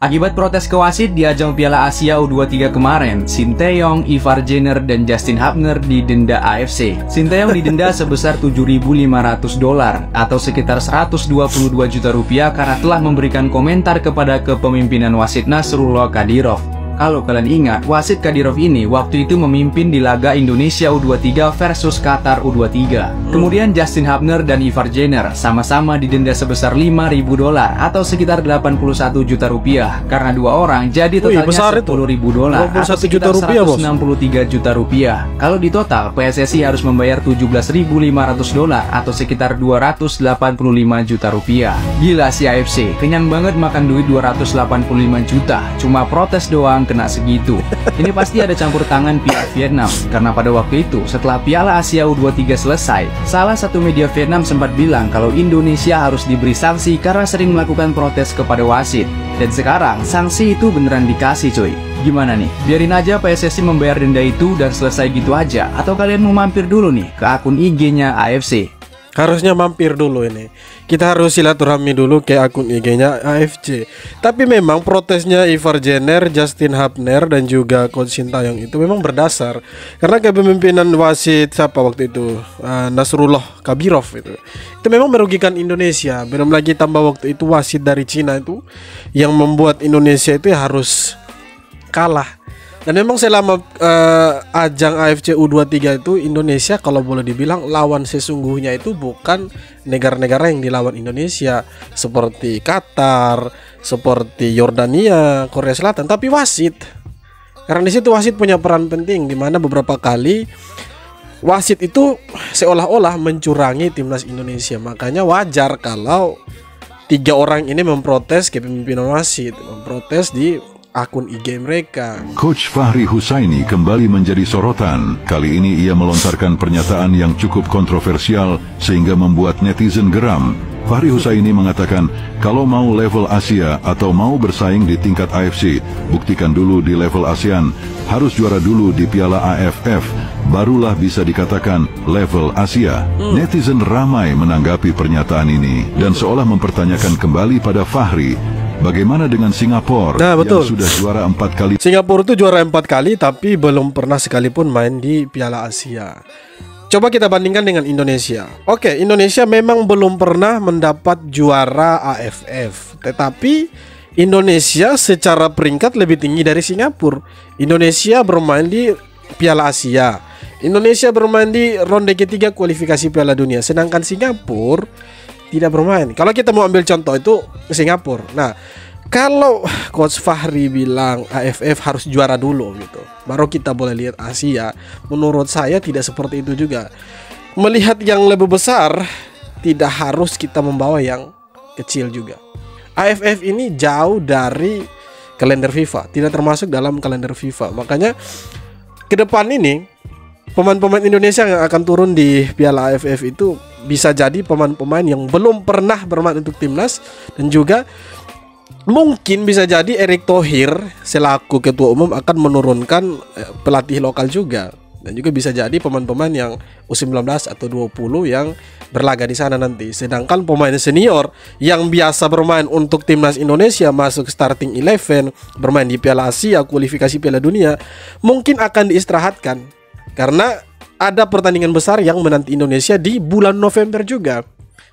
Akibat protes ke wasit di ajang Piala Asia U23 kemarin, Sinteyong, Ivar Jenner, dan Justin Hubner didenda AFC. Sinteyong didenda sebesar $7.500 atau sekitar 122 juta rupiah karena telah memberikan komentar kepada kepemimpinan wasit Nasrullah Kadirov. Kalau kalian ingat, wasit Kadirov ini waktu itu memimpin di laga Indonesia U23 versus Qatar U23. Kemudian Justin Hubner dan Ivar Jenner sama-sama didenda sebesar $5.000 atau sekitar 81 juta rupiah karena dua orang jadi totalnya $10.000 atau sekitar 163 juta rupiah. Kalau di total, PSSI harus membayar $17.500 atau sekitar 285 juta rupiah. Gila si AFC, kenyang banget makan duit 285 juta, cuma protes doang kena segitu. Ini pasti ada campur tangan pihak Vietnam, karena pada waktu itu setelah Piala Asia U23 selesai, salah satu media Vietnam sempat bilang kalau Indonesia harus diberi sanksi karena sering melakukan protes kepada wasit. Dan sekarang sanksi itu beneran dikasih coy. Gimana nih? Biarin aja PSSI membayar denda itu dan selesai gitu aja, atau kalian mau mampir dulu nih ke akun IG-nya AFC? Harusnya mampir dulu ini. Kita harus silaturahmi dulu ke akun IG-nya AFC. Tapi memang protesnya Ivar Jenner, Justin Hubner, dan juga Coach Sintayong itu memang berdasar karena kepemimpinan wasit siapa waktu itu, Nasrullah Kadirov itu memang merugikan Indonesia. Belum lagi tambah waktu itu wasit dari Cina itu yang membuat Indonesia itu harus kalah. Dan memang selama ajang AFC U23 itu Indonesia kalau boleh dibilang lawan sesungguhnya itu bukan negara-negara yang dilawan Indonesia seperti Qatar, seperti Yordania, Korea Selatan, tapi wasit. Karena di situ wasit punya peran penting, di mana beberapa kali wasit itu seolah-olah mencurangi timnas Indonesia. Makanya wajar kalau 3 orang ini memprotes kepemimpinan wasit, memprotes di akun IG mereka. Coach Fahri Husaini kembali menjadi sorotan. Kali ini ia melontarkan pernyataan yang cukup kontroversial sehingga membuat netizen geram. Fahri Husaini mengatakan, kalau mau level Asia atau mau bersaing di tingkat AFC, buktikan dulu di level ASEAN. Harus juara dulu di Piala AFF, barulah bisa dikatakan level Asia. Netizen ramai menanggapi pernyataan ini dan seolah mempertanyakan kembali pada Fahri, bagaimana dengan Singapura yang sudah juara 4 kali? Singapura itu juara 4 kali tapi belum pernah sekalipun main di Piala Asia. Coba kita bandingkan dengan Indonesia. Oke, Indonesia memang belum pernah mendapat juara AFF, tetapi Indonesia secara peringkat lebih tinggi dari Singapura. Indonesia bermain di Piala Asia, Indonesia bermain di ronde ketiga kualifikasi Piala Dunia, sedangkan Singapura tidak bermain. Kalau kita mau ambil contoh itu Singapura. Nah, kalau Coach Fahri bilang AFF harus juara dulu gitu, baru kita boleh lihat Asia. Menurut saya tidak seperti itu juga. Melihat yang lebih besar, tidak harus kita membawa yang kecil juga. AFF ini jauh dari kalender FIFA, tidak termasuk dalam kalender FIFA. Makanya ke depan ini pemain-pemain Indonesia yang akan turun di Piala AFF itu bisa jadi pemain-pemain yang belum pernah bermain untuk timnas, dan juga mungkin bisa jadi Erick Thohir selaku ketua umum akan menurunkan pelatih lokal juga, dan juga bisa jadi pemain-pemain yang U19 atau 20 yang berlaga di sana nanti. Sedangkan pemain senior yang biasa bermain untuk timnas Indonesia masuk starting 11, bermain di Piala Asia, kualifikasi Piala Dunia, mungkin akan diistirahatkan karena ada pertandingan besar yang menanti Indonesia di bulan November juga,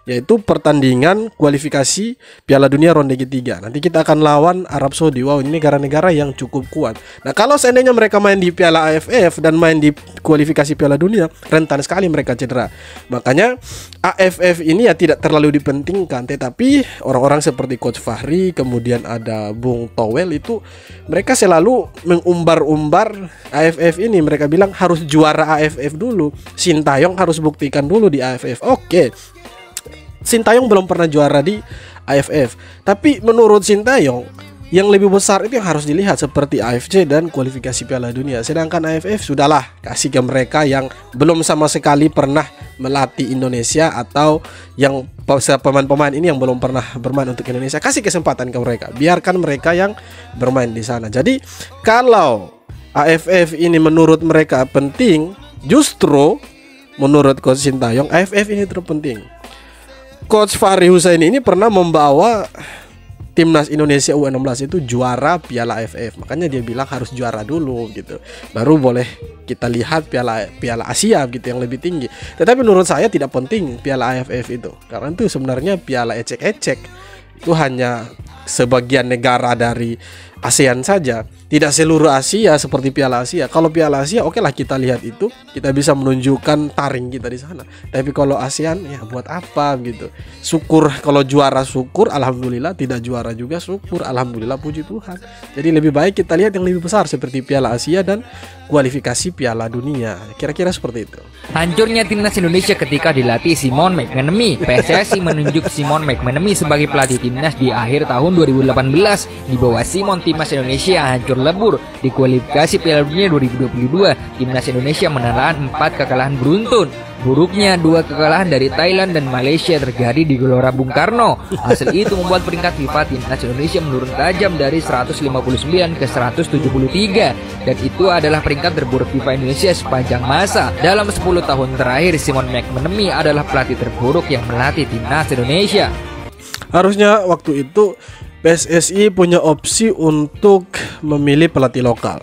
yaitu pertandingan kualifikasi Piala Dunia ronde ketiga. Nanti kita akan lawan Arab Saudi. Wow, ini negara-negara yang cukup kuat. Nah, kalau seandainya mereka main di Piala AFF dan main di kualifikasi Piala Dunia, rentan sekali mereka cedera. Makanya AFF ini ya tidak terlalu dipentingkan. Tetapi orang-orang seperti Coach Fahri, kemudian ada Bung Towel, itu mereka selalu mengumbar-umbar AFF ini. Mereka bilang harus juara AFF dulu, Sintayong harus buktikan dulu di AFF. Oke, Sintayong belum pernah juara di AFF, tapi menurut Sintayong yang lebih besar itu yang harus dilihat seperti AFC dan kualifikasi Piala Dunia. Sedangkan AFF sudahlah, kasih ke mereka yang belum sama sekali pernah melatih Indonesia atau yang pemain-pemain ini yang belum pernah bermain untuk Indonesia. Kasih kesempatan ke mereka, biarkan mereka yang bermain di sana. Jadi kalau AFF ini menurut mereka penting, justru menurut Coach Sintayong AFF ini terpenting. Coach Fahri Husaini ini pernah membawa timnas Indonesia U16 itu juara Piala AFF. Makanya dia bilang harus juara dulu gitu. Baru boleh kita lihat Piala Asia gitu yang lebih tinggi. Tetapi menurut saya tidak penting Piala AFF itu. Karena itu sebenarnya piala ecek-ecek. Itu hanya sebagian negara dari ASEAN saja, tidak seluruh Asia seperti Piala Asia. Kalau Piala Asia oke lah kita lihat itu, kita bisa menunjukkan taring kita di sana. Tapi kalau ASEAN ya buat apa gitu. Syukur kalau juara, syukur alhamdulillah, tidak juara juga syukur alhamdulillah, puji Tuhan. Jadi lebih baik kita lihat yang lebih besar seperti Piala Asia dan kualifikasi Piala Dunia. Kira-kira seperti itu. Hancurnya timnas Indonesia ketika dilatih Simon McManamy. PSSI menunjuk Simon McManamy sebagai pelatih timnas di akhir tahun 2018. Di bawah Simon, timnas Indonesia hancur lebur di kualifikasi Piala Dunia 2022. Timnas Indonesia menelan 4 kekalahan beruntun. Buruknya 2 kekalahan dari Thailand dan Malaysia terjadi di Gelora Bung Karno. Hasil itu membuat peringkat FIFA timnas Indonesia menurun tajam dari 159 ke 173, dan itu adalah peringkat terburuk FIFA Indonesia sepanjang masa. Dalam 10 tahun terakhir, Simon McManamy adalah pelatih terburuk yang melatih timnas Indonesia. Harusnya waktu itu PSSI punya opsi untuk memilih pelatih lokal.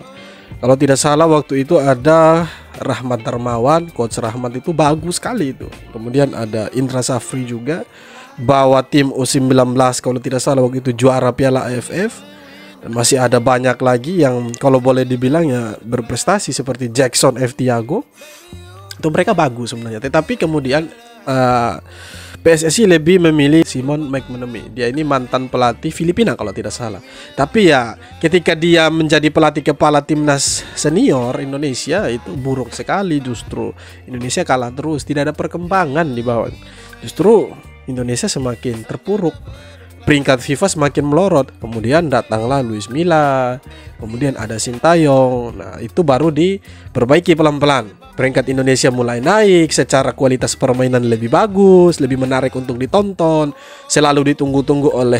Kalau tidak salah waktu itu ada Rahmat Darmawan, Coach Rahmat itu bagus sekali itu. Kemudian ada Indra Safri juga, bawa tim U19 kalau tidak salah waktu itu juara Piala AFF. Dan masih ada banyak lagi yang kalau boleh dibilang ya berprestasi seperti Jackson F. Tiago. Itu mereka bagus sebenarnya. Tetapi kemudian PSSI lebih memilih Simon McManamy. Dia ini mantan pelatih Filipina kalau tidak salah. Tapi ya ketika dia menjadi pelatih kepala timnas senior Indonesia itu buruk sekali justru. Indonesia kalah terus, tidak ada perkembangan di bawah. Justru Indonesia semakin terpuruk. Peringkat FIFA semakin melorot. Kemudian datanglah Luis Milla, kemudian ada Sintayong. Nah, itu baru diperbaiki pelan-pelan. Peringkat Indonesia mulai naik, secara kualitas permainan lebih bagus, lebih menarik untuk ditonton, selalu ditunggu-tunggu oleh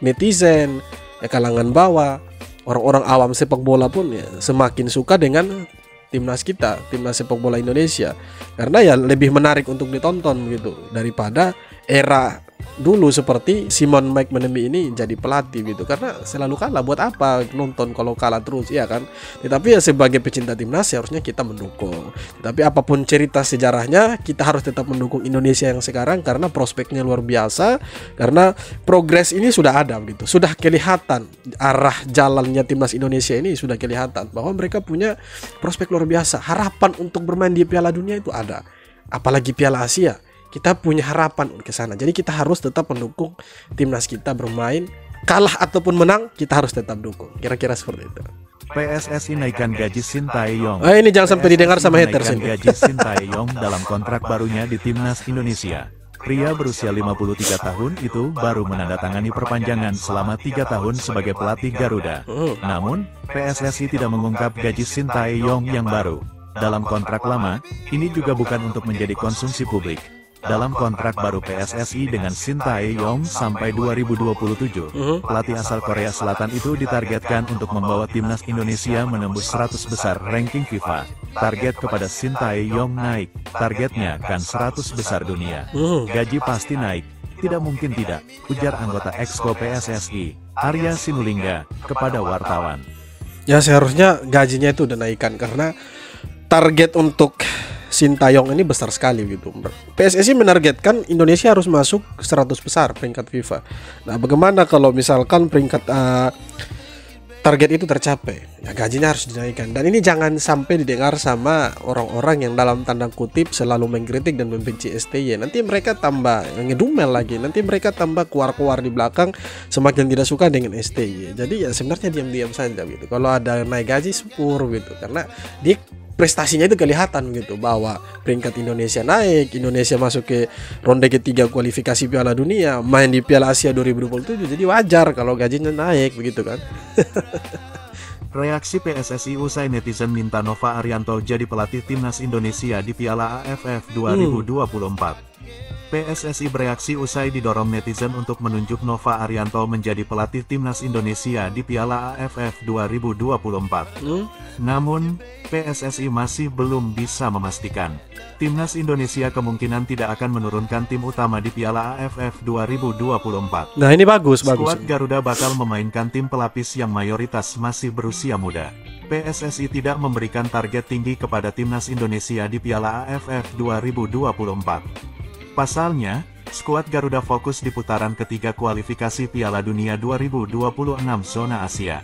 netizen, ya kalangan bawah. Orang-orang awam sepak bola pun ya semakin suka dengan timnas kita, timnas sepak bola Indonesia. Karena ya lebih menarik untuk ditonton begitu daripada era dulu seperti Simon McManamy ini jadi pelatih gitu. Karena selalu kalah, buat apa nonton kalau kalah terus, ya kan. Tetapi ya sebagai pecinta timnas seharusnya kita mendukung. Tapi apapun cerita sejarahnya, kita harus tetap mendukung Indonesia yang sekarang karena prospeknya luar biasa. Karena progres ini sudah ada gitu, sudah kelihatan arah jalannya timnas Indonesia ini sudah kelihatan bahwa mereka punya prospek luar biasa. Harapan untuk bermain di Piala Dunia itu ada, apalagi Piala Asia. Kita punya harapan ke sana. Jadi kita harus tetap mendukung timnas kita bermain, kalah ataupun menang, kita harus tetap dukung. Kira-kira seperti itu. PSSI naikkan gaji Sintayong. Ini jangan sampai didengar sama haters ini. Gaji Sintayong dalam kontrak barunya di timnas Indonesia. Pria berusia 53 tahun itu baru menandatangani perpanjangan selama 3 tahun sebagai pelatih Garuda. Namun, PSSI tidak mengungkap gaji Sintayong yang baru. Dalam kontrak lama, ini juga bukan untuk menjadi konsumsi publik. Dalam kontrak baru PSSI dengan Sintayong sampai 2027, pelatih asal Korea Selatan itu ditargetkan untuk membawa timnas Indonesia menembus 100 besar ranking FIFA. Target kepada Sintayong naik, targetnya kan 100 besar dunia. Gaji pasti naik, tidak mungkin tidak, ujar anggota Exco PSSI, Arya Sinulinga, kepada wartawan. Ya seharusnya gajinya itu udah naikkan karena target untuk Sintayong ini besar sekali gitu. PSSI menargetkan Indonesia harus masuk 100 besar peringkat FIFA. Nah, bagaimana kalau misalkan peringkat target itu tercapai? Ya, gajinya harus dinaikkan. Dan ini jangan sampai didengar sama orang-orang yang dalam tanda kutip selalu mengkritik dan membenci STY. Nanti mereka tambah ngedumel lagi. Nanti mereka tambah kuar-kuar di belakang, semakin tidak suka dengan STY. Jadi ya sebenarnya diam-diam saja gitu. Kalau ada naik gaji syukur gitu. Karena dia prestasinya itu kelihatan gitu, bahwa peringkat Indonesia naik, Indonesia masuk ke ronde ketiga kualifikasi Piala Dunia, main di Piala Asia 2027, jadi wajar kalau gajinya naik begitu kan. Reaksi PSSI usai netizen minta Nova Arianto jadi pelatih timnas Indonesia di Piala AFF 2024. PSSI bereaksi usai didorong netizen untuk menunjuk Nova Arianto menjadi pelatih Timnas Indonesia di Piala AFF 2024. Namun, PSSI masih belum bisa memastikan. Timnas Indonesia kemungkinan tidak akan menurunkan tim utama di Piala AFF 2024. Nah, ini bagus. Skuad Garuda bakal memainkan tim pelapis yang mayoritas masih berusia muda. PSSI tidak memberikan target tinggi kepada Timnas Indonesia di Piala AFF 2024. Pasalnya, skuad Garuda fokus di putaran ketiga kualifikasi Piala Dunia 2026 zona Asia.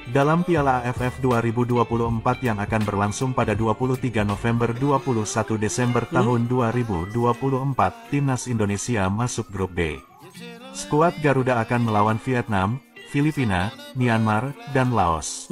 Dalam Piala AFF 2024 yang akan berlangsung pada 23 November 21 Desember tahun 2024, Timnas Indonesia masuk grup B. Skuad Garuda akan melawan Vietnam, Filipina, Myanmar, dan Laos.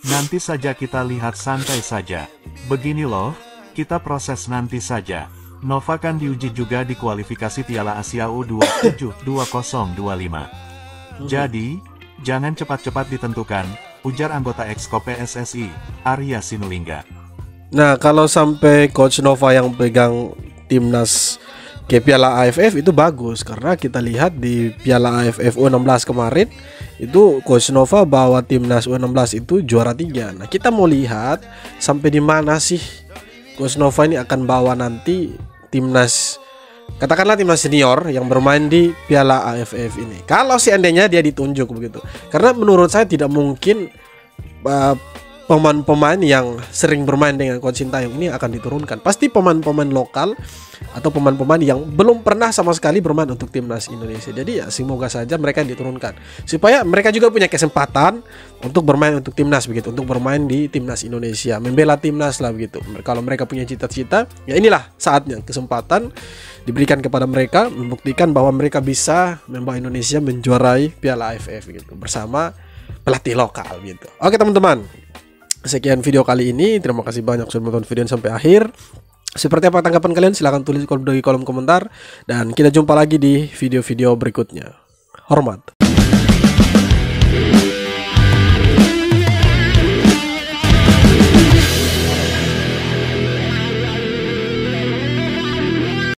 Nanti saja kita lihat, santai saja. Begini loh, kita proses nanti saja. Nova kan diuji juga di kualifikasi Piala Asia U27 2025. Jadi, jangan cepat-cepat ditentukan, ujar anggota Exco PSSI, Arya Sinulinga. Nah, kalau sampai Coach Nova yang pegang timnas ke Piala AFF itu bagus, karena kita lihat di Piala AFF U16 kemarin itu Coach Nova bawa timnas U16 itu juara 3. Nah, kita mau lihat sampai di mana sih Coach Nova ini akan bawa nanti timnas, katakanlah timnas senior yang bermain di Piala AFF ini. Kalau seandainya dia ditunjuk begitu, karena menurut saya tidak mungkin pemain-pemain yang sering bermain dengan Coach Sintayong ini akan diturunkan. Pasti pemain-pemain lokal atau pemain-pemain yang belum pernah sama sekali bermain untuk timnas Indonesia. Jadi ya semoga saja mereka yang diturunkan, supaya mereka juga punya kesempatan untuk bermain untuk timnas begitu, untuk bermain di timnas Indonesia, membela timnas lah begitu. Kalau mereka punya cita-cita, ya inilah saatnya, kesempatan diberikan kepada mereka membuktikan bahwa mereka bisa membawa Indonesia menjuarai Piala AFF gitu bersama pelatih lokal gitu. Oke teman-teman, sekian video kali ini. Terima kasih banyak sudah menonton video sampai akhir. Seperti apa tanggapan kalian? Silahkan tulis di kolom komentar. Dan kita jumpa lagi di video-video berikutnya. Hormat.